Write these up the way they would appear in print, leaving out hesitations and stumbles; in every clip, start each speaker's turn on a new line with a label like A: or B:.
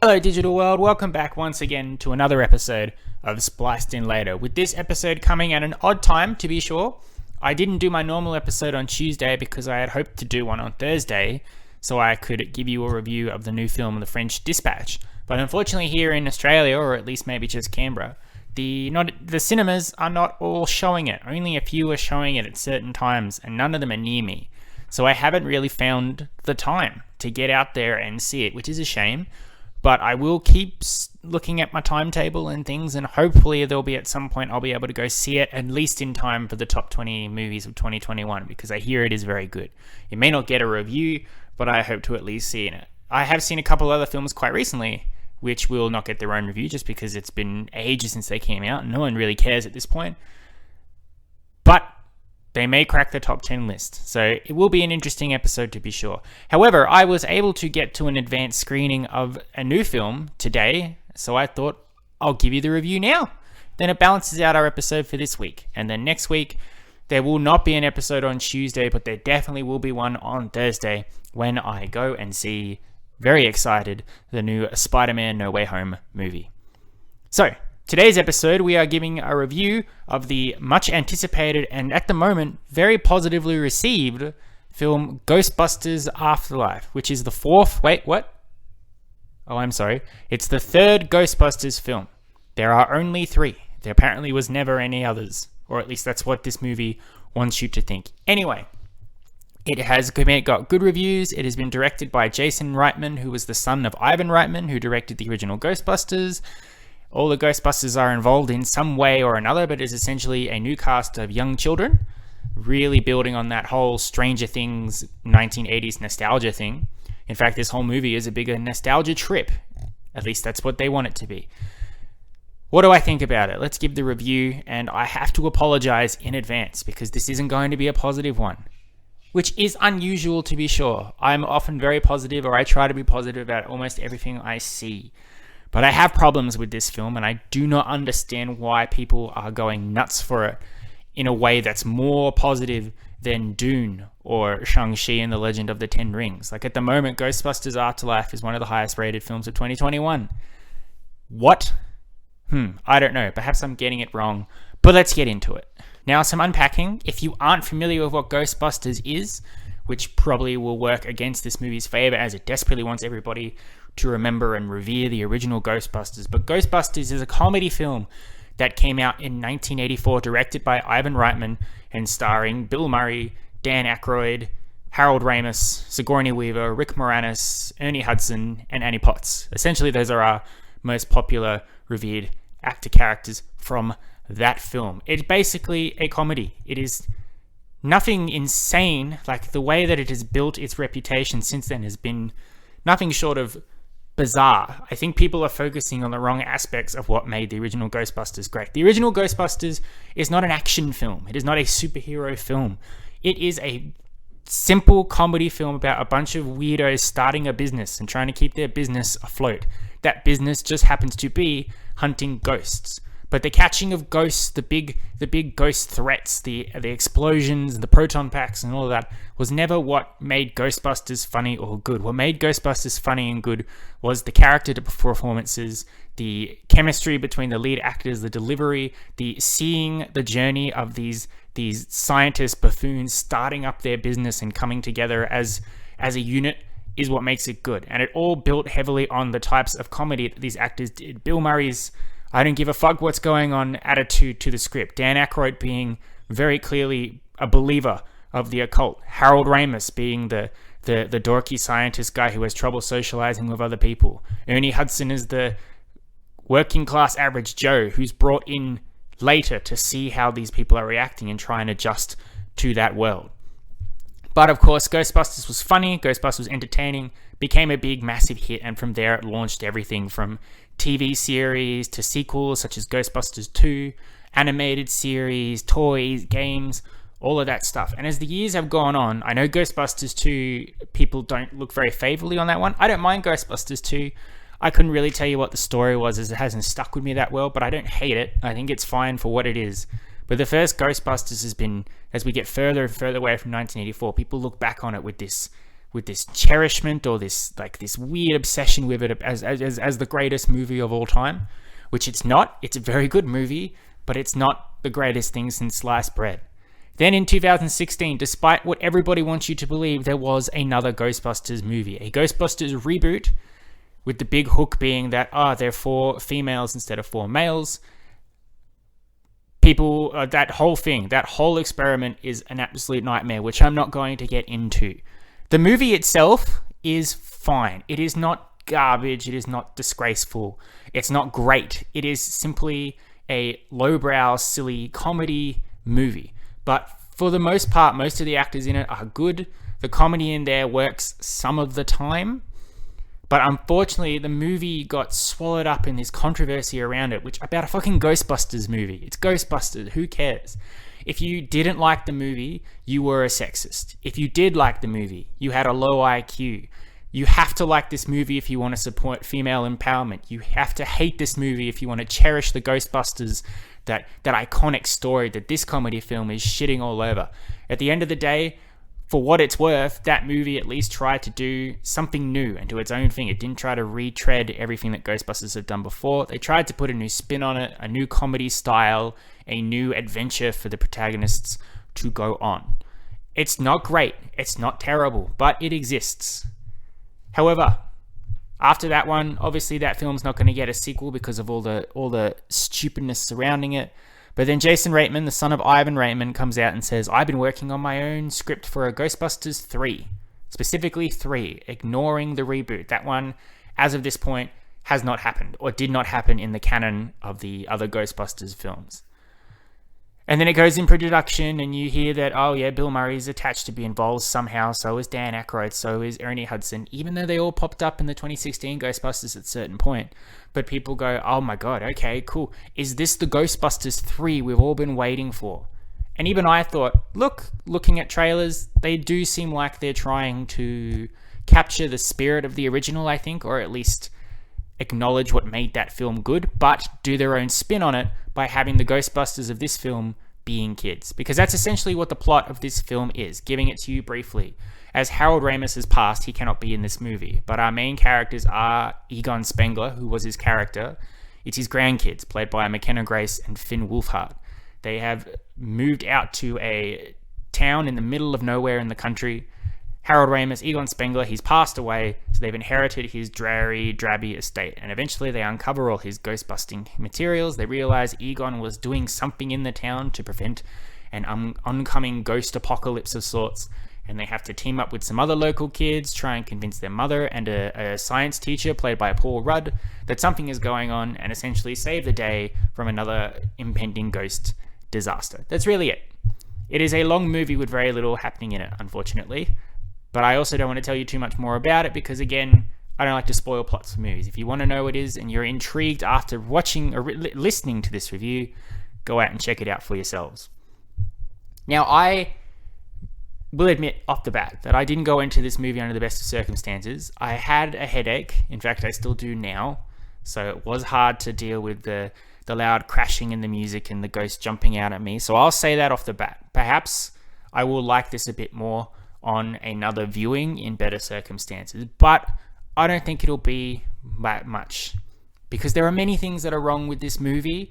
A: Hello, digital world. Welcome back once again to another episode of Spliced in Later. With this episode coming at an odd time, to be sure. I didn't do my normal episode on Tuesday because I had hoped to do one on Thursday so I could give you a review of the new film The French Dispatch. But unfortunately here in Australia, or at least maybe just Canberra, the cinemas are not all showing it. Only a few are showing it at certain times and none of them are near me. So I haven't really found the time to get out there and see it, which is a shame. But I will keep looking at my timetable and things, and hopefully there'll be at some point I'll be able to go see it, at least in time for the top 20 movies of 2021, because I hear it is very good. It may not get a review, but I hope to at least see it. I have seen a couple other films quite recently, which will not get their own review just because it's been ages since they came out, and no one really cares at this point. But they may crack the top 10 list, so it will be an interesting episode to be sure. However, I was able to get to an advanced screening of a new film today, so I thought I'll give you the review now. Then it balances out our episode for this week. And then next week, there will not be an episode on Tuesday, but there definitely will be one on Thursday when I go and see, very excited, the new Spider-Man No Way Home movie. So, today's episode, we are giving a review of the much anticipated and at the moment very positively received film Ghostbusters Afterlife, which is the It's the third Ghostbusters film. There are only 3. There apparently was never any others, or at least that's what this movie wants you to think. Anyway, it has got good reviews. It has been directed by Jason Reitman, who was the son of Ivan Reitman, who directed the original Ghostbusters. All the Ghostbusters are involved in some way or another, but it's essentially a new cast of young children, really building on that whole Stranger Things 1980s nostalgia thing. In fact, this whole movie is a bigger nostalgia trip. At least that's what they want it to be. What do I think about it? Let's give the review, and I have to apologize in advance because this isn't going to be a positive one, which is unusual to be sure. I'm often very positive, or I try to be positive about almost everything I see. But I have problems with this film, and I do not understand why people are going nuts for it in a way that's more positive than Dune or Shang-Chi and the Legend of the Ten Rings. Like at the moment, Ghostbusters Afterlife is one of the highest rated films of 2021. What? I don't know. Perhaps I'm getting it wrong, but let's get into it. Now, some unpacking. If you aren't familiar with what Ghostbusters is, which probably will work against this movie's favor as it desperately wants everybody to remember and revere the original Ghostbusters. But Ghostbusters is a comedy film that came out in 1984, directed by Ivan Reitman and starring Bill Murray, Dan Aykroyd, Harold Ramis, Sigourney Weaver, Rick Moranis, Ernie Hudson, and Annie Potts. Essentially, those are our most popular, revered actor characters from that film. It's basically a comedy. It is nothing insane. Like the way that it has built its reputation since then has been nothing short of bizarre. I think people are focusing on the wrong aspects of what made the original Ghostbusters great. The original Ghostbusters is not an action film. It is not a superhero film. It is a simple comedy film about a bunch of weirdos starting a business and trying to keep their business afloat. That business just happens to be hunting ghosts. But the catching of ghosts, the big ghost threats, the explosions, the proton packs and all of that was never what made Ghostbusters funny or good. What made Ghostbusters funny and good was the character performances, the chemistry between the lead actors, the delivery, the seeing the journey of these scientist buffoons starting up their business and coming together as a unit is what makes it good. And it all built heavily on the types of comedy that these actors did. Bill Murray's I don't give a fuck what's going on attitude to the script. Dan Aykroyd being very clearly a believer of the occult. Harold Ramis being the dorky scientist guy who has trouble socializing with other people. Ernie Hudson is the working class average Joe who's brought in later to see how these people are reacting and try and adjust to that world. But of course, Ghostbusters was funny, Ghostbusters was entertaining, became a big, massive hit, and from there it launched everything from TV series to sequels such as Ghostbusters 2, animated series, toys, games, all of that stuff. And as the years have gone on, I know Ghostbusters 2, people don't look very favorably on that one. I don't mind Ghostbusters 2. I couldn't really tell you what the story was as it hasn't stuck with me that well, but I don't hate it. I think it's fine for what it is. But the first Ghostbusters has been, as we get further and further away from 1984, people look back on it with this with this cherishment or this weird obsession with it as the greatest movie of all time, which it's not. It's a very good movie, but it's not the greatest thing since sliced bread. Then in 2016, despite what everybody wants you to believe, there was another Ghostbusters movie, a Ghostbusters Reboot, with the big hook being that, they're 4 females instead of 4 males. People, that whole experiment is an absolute nightmare, which I'm not going to get into. The movie itself is fine. It is not garbage. It is not disgraceful. It's not great. It is simply a lowbrow, silly comedy movie. But for the most part, most of the actors in it are good. The comedy in there works some of the time. But unfortunately, the movie got swallowed up in this controversy around it, which about a fucking Ghostbusters movie. It's Ghostbusters. Who cares? If you didn't like the movie, you were a sexist. If you did like the movie, you had a low IQ. You have to like this movie if you want to support female empowerment. You have to hate this movie if you want to cherish the Ghostbusters, that iconic story that this comedy film is shitting all over. At the end of the day, for what it's worth, that movie at least tried to do something new and do its own thing. It didn't try to retread everything that Ghostbusters have done before. They tried to put a new spin on it, a new comedy style, a new adventure for the protagonists to go on. It's not great, it's not terrible, but it exists. However, after that one, obviously that film's not going to get a sequel because of all the stupidness surrounding it. But then Jason Reitman, the son of Ivan Reitman, comes out and says, I've been working on my own script for a Ghostbusters 3. Specifically 3, ignoring the reboot. That one, as of this point, has not happened, or did not happen in the canon of the other Ghostbusters films. And then it goes in production, and you hear that, oh yeah, Bill Murray's attached to be involved somehow, so is Dan Aykroyd, so is Ernie Hudson, even though they all popped up in the 2016 Ghostbusters at a certain point. But people go, oh my god, okay, cool. Is this the Ghostbusters 3 we've all been waiting for? And even I thought, looking at trailers, they do seem like they're trying to capture the spirit of the original, I think, or at least acknowledge what made that film good, but do their own spin on it by having the Ghostbusters of this film being kids. Because that's essentially what the plot of this film is, giving it to you briefly. As Harold Ramis has passed, he cannot be in this movie, but our main characters are Egon Spengler, who was his character. It's his grandkids, played by McKenna Grace and Finn Wolfhard. They have moved out to a town in the middle of nowhere in the country. Harold Ramis, Egon Spengler, he's passed away, so they've inherited his drabby estate, and eventually they uncover all his ghost-busting materials. They realize Egon was doing something in the town to prevent an oncoming ghost apocalypse of sorts, and they have to team up with some other local kids, try and convince their mother and a science teacher, played by Paul Rudd, that something is going on, and essentially save the day from another impending ghost disaster. That's really it. It is a long movie with very little happening in it, unfortunately. But I also don't want to tell you too much more about it because, again, I don't like to spoil plots for movies. If you want to know what it is and you're intrigued after watching or listening to this review, go out and check it out for yourselves. Now, I will admit off the bat that I didn't go into this movie under the best of circumstances. I had a headache. In fact, I still do now. So it was hard to deal with the loud crashing in the music and the ghost jumping out at me. So I'll say that off the bat. Perhaps I will like this a bit more on another viewing in better circumstances, but I don't think it'll be that much because there are many things that are wrong with this movie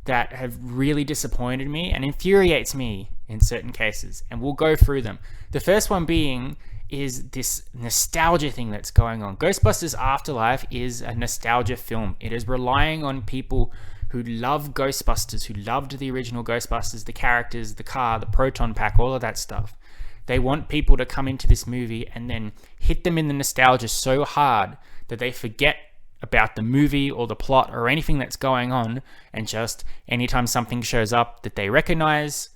A: that have really disappointed me and infuriates me in certain cases, and we'll go through them. The first one being is this nostalgia thing that's going on. Ghostbusters Afterlife is a nostalgia film. It is relying on people who love Ghostbusters, who loved the original Ghostbusters, the characters, the car, the proton pack, all of that stuff. They want people to come into this movie and then hit them in the nostalgia so hard that they forget about the movie or the plot or anything that's going on, and just anytime something shows up that they recognize,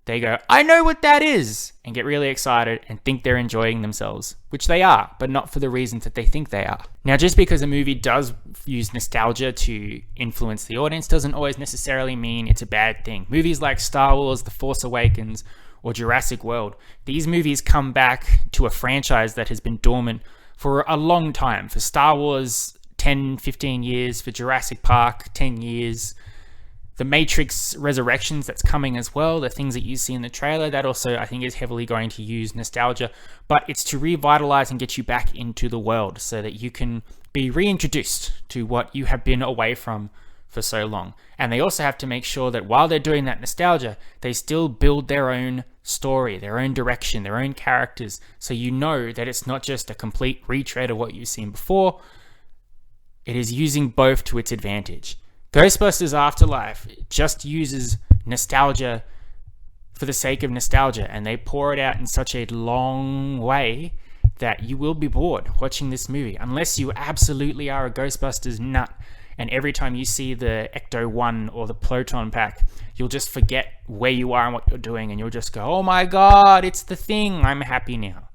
A: they go, I know what that is, and get really excited and think they're enjoying themselves, which they are, but not for the reasons that they think they are. Now, just because a movie does use nostalgia to influence the audience doesn't always necessarily mean it's a bad thing. Movies like Star Wars, The Force Awakens, or Jurassic World, these movies come back to a franchise that has been dormant for a long time. For Star Wars, 10, 15 years. For Jurassic Park, 10 years. the Matrix Resurrections that's coming as well, the things that you see in the trailer, that also I think is heavily going to use nostalgia, but it's to revitalize and get you back into the world so that you can be reintroduced to what you have been away from for so long. And they also have to make sure that while they're doing that nostalgia, they still build their own story, their own direction, their own characters, so you know that it's not just a complete retread of what you've seen before. It is using both to its advantage. Ghostbusters Afterlife just uses nostalgia for the sake of nostalgia, and they pour it out in such a long way that you will be bored watching this movie, unless you absolutely are a Ghostbusters nut, and every time you see the Ecto-1 or the Proton Pack, you'll just forget where you are and what you're doing, and you'll just go, oh my god, it's the thing, I'm happy now.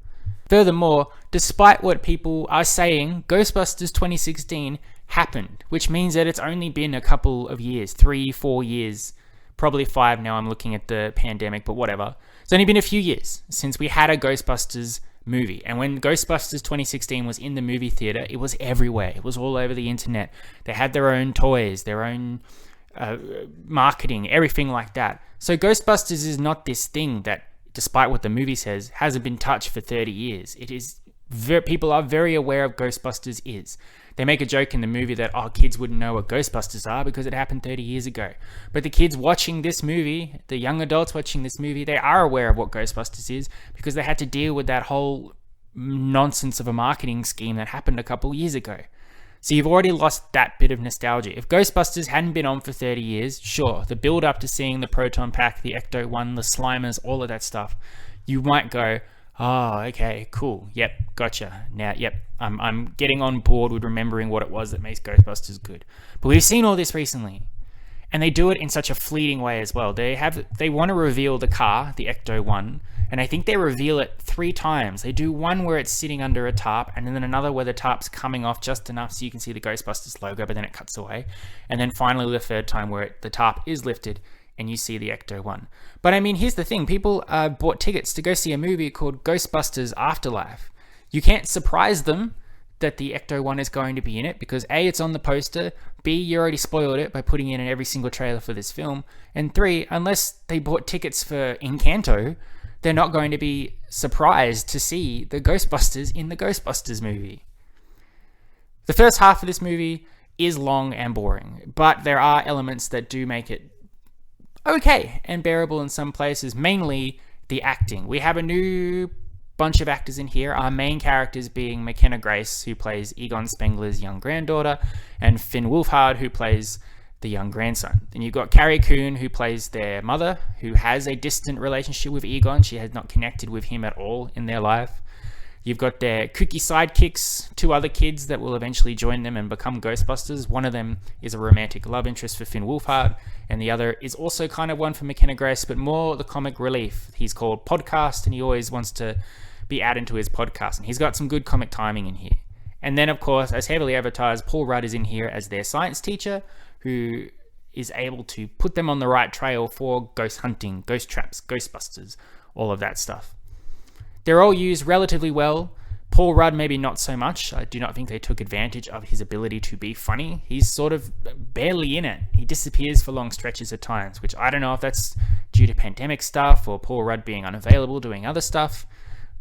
A: Furthermore, despite what people are saying, Ghostbusters 2016 happened, which means that it's only been a couple of years, 3-4 years, probably 5 now, I'm looking at the pandemic, but whatever. It's only been a few years since we had a Ghostbusters movie. And when Ghostbusters 2016 was in the movie theater, it was everywhere. It was all over the internet. They had their own toys, their own marketing, everything like that. So Ghostbusters is not this thing that, despite what the movie says, hasn't been touched for 30 years. It is people are very aware of Ghostbusters is. They make a joke in the movie that, oh, kids wouldn't know what Ghostbusters are because it happened 30 years ago. But the kids watching this movie, the young adults watching this movie, they are aware of what Ghostbusters is because they had to deal with that whole nonsense of a marketing scheme that happened a couple years ago. So you've already lost that bit of nostalgia. If Ghostbusters hadn't been on for 30 years, sure, the build up to seeing the Proton Pack, the Ecto-1, the Slimers, all of that stuff, you might go, oh, okay, cool. Yep, gotcha. Now, yep, I'm getting on board with remembering what it was that makes Ghostbusters good. But we've seen all this recently, and they do it in such a fleeting way as well. They want to reveal the car, the Ecto-1, and I think they reveal it 3 times. They do one where it's sitting under a tarp, and then another where the tarp's coming off just enough so you can see the Ghostbusters logo, but then it cuts away. And then finally the 3rd time where the tarp is lifted and you see the Ecto-1. But I mean, here's the thing. People bought tickets to go see a movie called Ghostbusters Afterlife. You can't surprise them that the Ecto-1 is going to be in it because A, it's on the poster, B, you already spoiled it by putting it in every single trailer for this film, and 3, unless they bought tickets for Encanto, they're not going to be surprised to see the Ghostbusters in the Ghostbusters movie. The first half of this movie is long and boring, but there are elements that do make it okay and bearable in some places, mainly the acting. We have a new bunch of actors in here, our main characters being McKenna Grace, who plays Egon Spengler's young granddaughter, and Finn Wolfhard, who plays the young grandson. Then you've got Carrie Coon, who plays their mother, who has a distant relationship with Egon. She has not connected with him at all in their life. You've got their kooky sidekicks, 2 other kids that will eventually join them and become Ghostbusters. One of them is a romantic love interest for Finn Wolfhard, and the other is also kind of one for McKenna Grace, but more the comic relief. He's called Podcast, and he always wants to be added to his podcast, and he's got some good comic timing in here. And then, of course, as heavily advertised, Paul Rudd is in here as their science teacher, who is able to put them on the right trail for ghost hunting, ghost traps, Ghostbusters, all of that stuff. They're all used relatively well. Paul Rudd, maybe not so much. I do not think they took advantage of his ability to be funny. He's sort of barely in it. He disappears for long stretches at times, which I don't know if that's due to pandemic stuff or Paul Rudd being unavailable doing other stuff,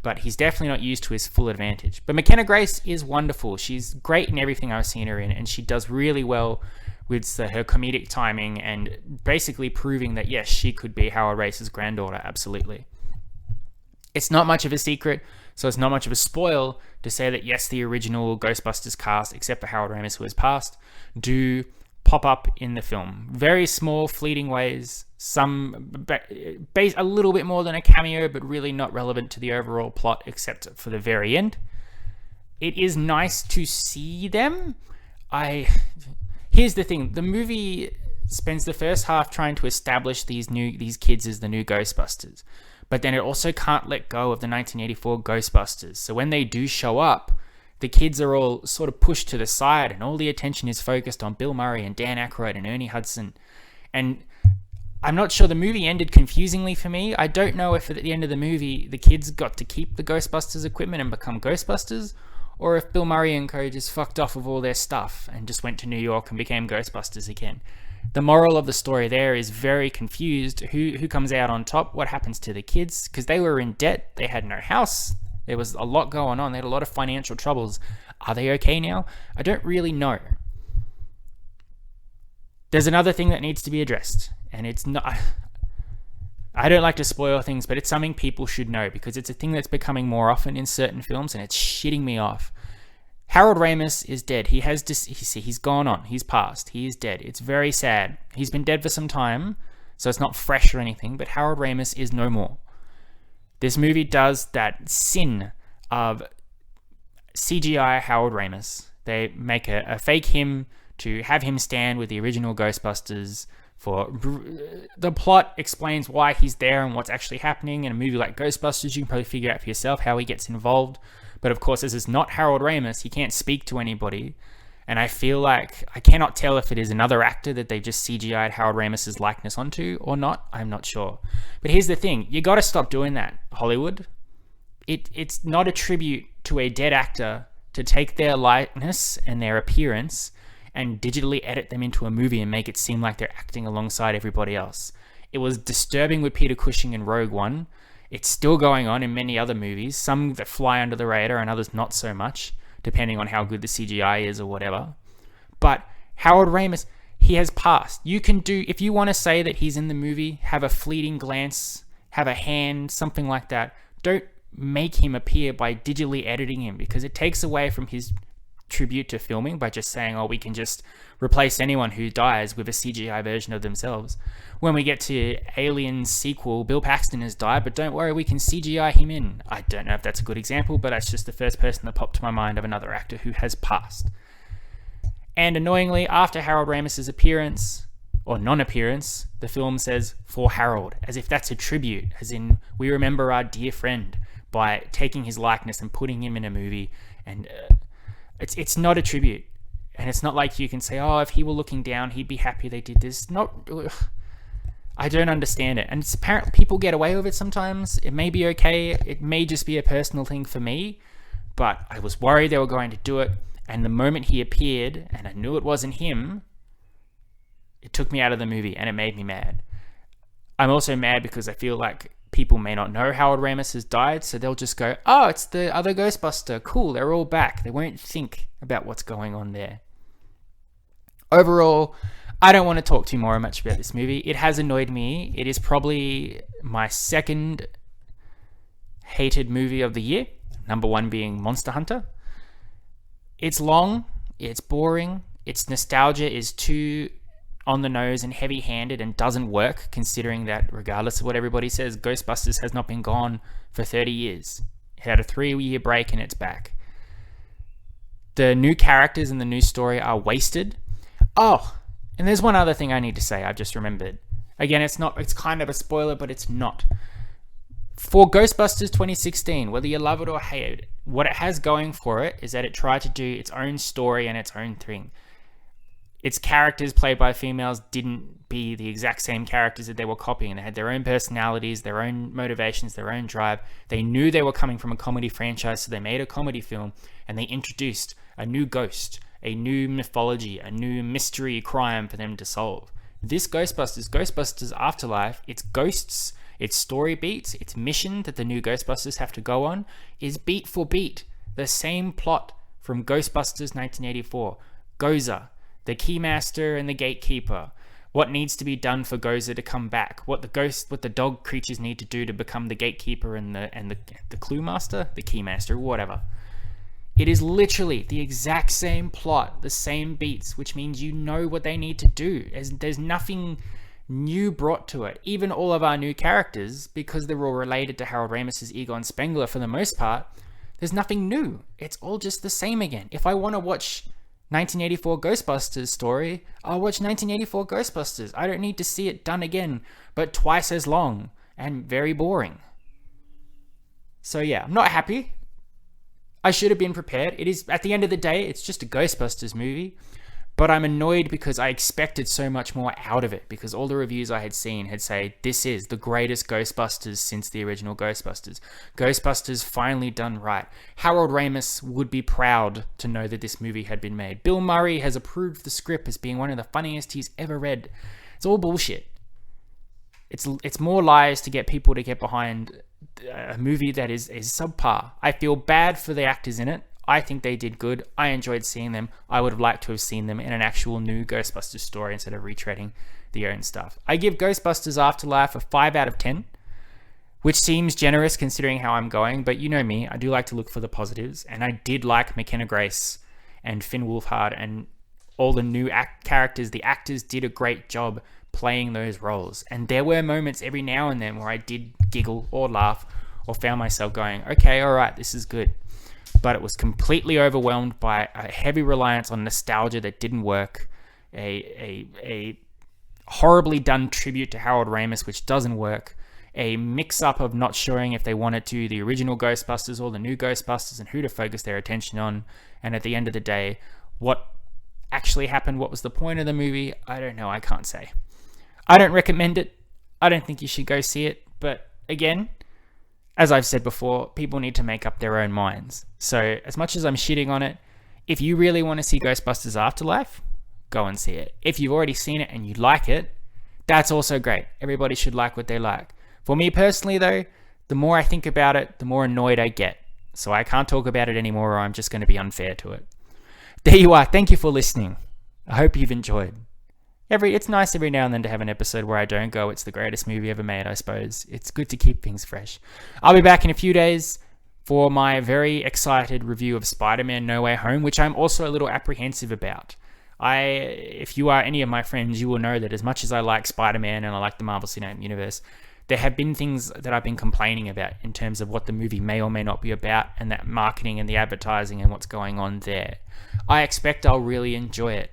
A: but he's definitely not used to his full advantage. But McKenna Grace is wonderful. She's great in everything I've seen her in, and she does really well with her comedic timing and basically proving that, yes, she could be Howard Race's granddaughter, absolutely. It's not much of a secret, so it's not much of a spoil to say that, yes, the original Ghostbusters cast, except for Harold Ramis, who has passed, do pop up in the film. Very small, fleeting ways, some a little bit more than a cameo, but really not relevant to the overall plot, except for the very end. It is nice to see them. Here's the thing. The movie spends the first half trying to establish these kids as the new Ghostbusters. But then it also can't let go of the 1984 Ghostbusters. So when they do show up, the kids are all sort of pushed to the side and all the attention is focused on Bill Murray and Dan Aykroyd and Ernie Hudson. And I'm not sure, the movie ended confusingly for me. I don't know if at the end of the movie the kids got to keep the Ghostbusters equipment and become Ghostbusters, or if Bill Murray and co just fucked off with all their stuff and just went to New York and became Ghostbusters again. The moral of the story there is very confused. Who comes out on top? What happens to the kids? Because they were in debt. They had no house. There was a lot going on. They had a lot of financial troubles. Are they okay now? I don't really know. There's another thing that needs to be addressed, and it's not... I don't like to spoil things, but it's something people should know because it's a thing that's becoming more often in certain films, and it's shitting me off. Harold Ramis is dead. He's gone on. He's passed. He is dead. It's very sad. He's been dead for some time, so it's not fresh or anything, but Harold Ramis is no more. This movie does that sin of CGI Harold Ramis. They make a fake him to have him stand with the original Ghostbusters. For the plot explains why he's there and what's actually happening. In a movie like Ghostbusters, you can probably figure out for yourself how he gets involved. But of course, this is not Harold Ramis. He can't speak to anybody. And I feel like I cannot tell if it is another actor that they just CGI'd Harold Ramis's likeness onto or not. I'm not sure. But here's the thing. You got to stop doing that, Hollywood. It's not a tribute to a dead actor to take their likeness and their appearance and digitally edit them into a movie and make it seem like they're acting alongside everybody else. It was disturbing with Peter Cushing in Rogue One. It's still going on in many other movies, some that fly under the radar and others not so much, depending on how good the CGI is or whatever. But Harold Ramis, he has passed. You can do, if you want to say that he's in the movie, have a fleeting glance, have a hand, something like that. Don't make him appear by digitally editing him, because it takes away from his tribute to filming by just saying, oh, we can just replace anyone who dies with a CGI version of themselves. When we get to Alien's sequel, Bill Paxton has died, but don't worry, we can CGI him in. I don't know if that's a good example, but that's just the first person that popped to my mind of another actor who has passed. And annoyingly, after Harold Ramis's appearance, or non-appearance, the film says, for Harold, as if that's a tribute, as in, we remember our dear friend by taking his likeness and putting him in a movie, and it's not a tribute. And it's not like you can say, oh, if he were looking down, he'd be happy they did this. I don't understand it. And it's apparently people get away with it sometimes. It may be okay. It may just be a personal thing for me. But I was worried they were going to do it. And the moment he appeared, and I knew it wasn't him, it took me out of the movie and it made me mad. I'm also mad because I feel like people may not know Harold Ramis has died, so they'll just go, oh, it's the other Ghostbuster. Cool, they're all back. They won't think about what's going on there. Overall, I don't want to talk too much about this movie. It has annoyed me. It is probably my second hated movie of the year. Number one being Monster Hunter. It's long. It's boring. Its nostalgia is too on the nose and heavy-handed and doesn't work, considering that regardless of what everybody says, Ghostbusters has not been gone for 30 years. It had a 3-year break and it's back. The new characters and the new story are wasted. Oh, and there's one other thing I need to say. I've just remembered. Again, it's kind of a spoiler, but it's not. For Ghostbusters 2016, whether you love it or hate it, what it has going for it is that it tried to do its own story and its own thing. Its characters played by females didn't be the exact same characters that they were copying. They had their own personalities, their own motivations, their own drive. They knew they were coming from a comedy franchise, so they made a comedy film and they introduced a new ghost, a new mythology, a new mystery crime for them to solve. This Ghostbusters Afterlife, its ghosts, its story beats, its mission that the new Ghostbusters have to go on is beat for beat the same plot from Ghostbusters 1984. Gozer, the Keymaster and the Gatekeeper, what needs to be done for Gozer to come back, what the dog creatures need to do to become the Gatekeeper and the Clue Master, the Keymaster, whatever. It is literally the exact same plot, the same beats, which means you know what they need to do. There's nothing new brought to it. Even all of our new characters, because they're all related to Harold Ramis's Egon Spengler for the most part, there's nothing new. It's all just the same again. If I want to watch 1984 Ghostbusters story, I'll watch 1984 Ghostbusters. I don't need to see it done again, but twice as long and very boring. So yeah, I'm not happy. I should have been prepared. It is, at the end of the day, it's just a Ghostbusters movie. But I'm annoyed because I expected so much more out of it, because all the reviews I had seen had said, this is the greatest Ghostbusters since the original Ghostbusters. Ghostbusters finally done right. Harold Ramis would be proud to know that this movie had been made. Bill Murray has approved the script as being one of the funniest he's ever read. It's all bullshit. It's more lies to get people to get behind a movie that is subpar. I feel bad for the actors in it. I think they did good. I enjoyed seeing them. I would have liked to have seen them in an actual new Ghostbusters story instead of retreading the own stuff. I give Ghostbusters Afterlife a 5 out of 10, which seems generous considering how I'm going, but you know me, I do like to look for the positives, and I did like McKenna Grace and Finn Wolfhard and all the new characters. The actors did a great job playing those roles, and there were moments every now and then where I did giggle or laugh or found myself going, okay, all right, this is good. But it was completely overwhelmed by a heavy reliance on nostalgia that didn't work, a horribly done tribute to Harold Ramis, which doesn't work, a mix-up of not showing if they wanted to the original Ghostbusters or the new Ghostbusters and who to focus their attention on, and at the end of the day, what actually happened, what was the point of the movie, I don't know, I can't say. I don't recommend it. I don't think you should go see it, but again, as I've said before, people need to make up their own minds. So as much as I'm shitting on it, if you really want to see Ghostbusters Afterlife, go and see it. If you've already seen it and you like it, that's also great. Everybody should like what they like. For me personally though, the more I think about it, the more annoyed I get. So I can't talk about it anymore, or I'm just going to be unfair to it. There you are. Thank you for listening. I hope you've enjoyed. It's nice every now and then to have an episode where I don't go, it's the greatest movie ever made, I suppose. It's good to keep things fresh. I'll be back in a few days for my very excited review of Spider-Man No Way Home, which I'm also a little apprehensive about. If you are any of my friends, you will know that as much as I like Spider-Man and I like the Marvel Cinematic Universe, there have been things that I've been complaining about in terms of what the movie may or may not be about, and that marketing and the advertising and what's going on there. I expect I'll really enjoy it,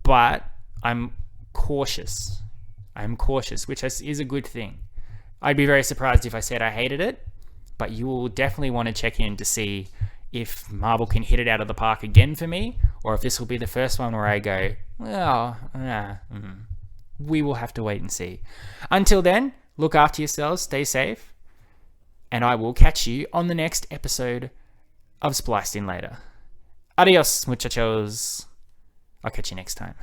A: but I'm cautious, which is a good thing. I'd be very surprised if I said I hated it, but you will definitely want to check in to see if Marvel can hit it out of the park again for me, or if this will be the first one where I go, well, we will have to wait and see. Until then, look after yourselves, stay safe, and I will catch you on the next episode of Spliced In later. Adios, muchachos. I'll catch you next time.